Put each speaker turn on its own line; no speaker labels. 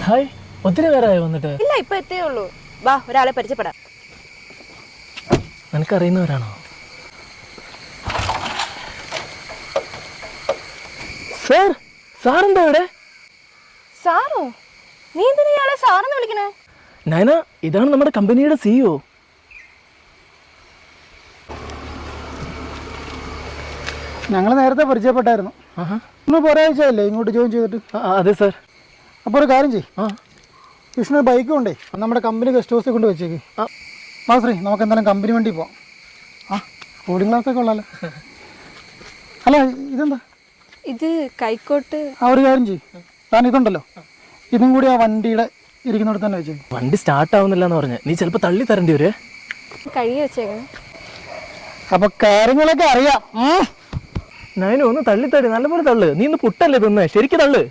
Hi, ഒത്തിരി പേരായോ വന്നിട്ട്?
ഇല്ല, ഇപ്പൊ എത്തേ ഉള്ളൂ. വാ, ഒരാളെ പരിചയപ്പെടാം.
നിനക്കറിയുന്നവരാണോ? സാർ, സാറെന്താ ഇവിടെ?
സാറോ? നീ എന്തിനാ ഇയാളെ സാറെന്ന് വിളിക്കണേ?
നയന, ഇതാണ് നമ്മുടെ കമ്പനിയുടെ CEO.
ഞങ്ങൾ നേരത്തെ പരിചയപ്പെട്ടായിരുന്നു. ഇന്നിപ്പോൾ ഒരാഴ്ചയല്ലേ ഇങ്ങോട്ട് ജോയിൻ ചെയ്തിട്ട്?
അതെ സാർ.
അപ്പോൾ ഒരു കാര്യം ചെയ്യും, വിഷ്ണു ബൈക്ക് കൊണ്ടേ നമ്മുടെ കമ്പനി ഗസ്റ്റ് ഹൗസിൽ കൊണ്ട് വെച്ചേക്ക്. മാശ്രീ, നമുക്ക് എന്തായാലും കമ്പനി വണ്ടി പോവാം. കൂളിംഗ് ഗ്ലാസ്സൊക്കെ ഉള്ളല്ലോ. അല്ല, ഇതെന്താ?
ഇത് കൈക്കോട്ട്.
ഒരു കാര്യം ചെയ്യും, താൻ ഇതുണ്ടല്ലോ, ഇതും കൂടി ആ വണ്ടിയുടെ ഇരിക്കുന്നിടത്ത് തന്നെ വെച്ചേക്ക്.
വണ്ടി സ്റ്റാർട്ട് ആവുന്നില്ല എന്ന് പറഞ്ഞ് നീ ചിലപ്പോൾ തള്ളി തരേണ്ടി വരുവേ.
കഴുകി വെച്ചേക്കണം.
അപ്പൊ കാര്യങ്ങളൊക്കെ അറിയാം.
നയന ഒന്ന് തള്ളി തള്ളി നല്ലപോലെ തള്ളു. നീ ഇന്ന് പുട്ടല്ലേ തിന്നേ, ശരിക്കും തള്ളു.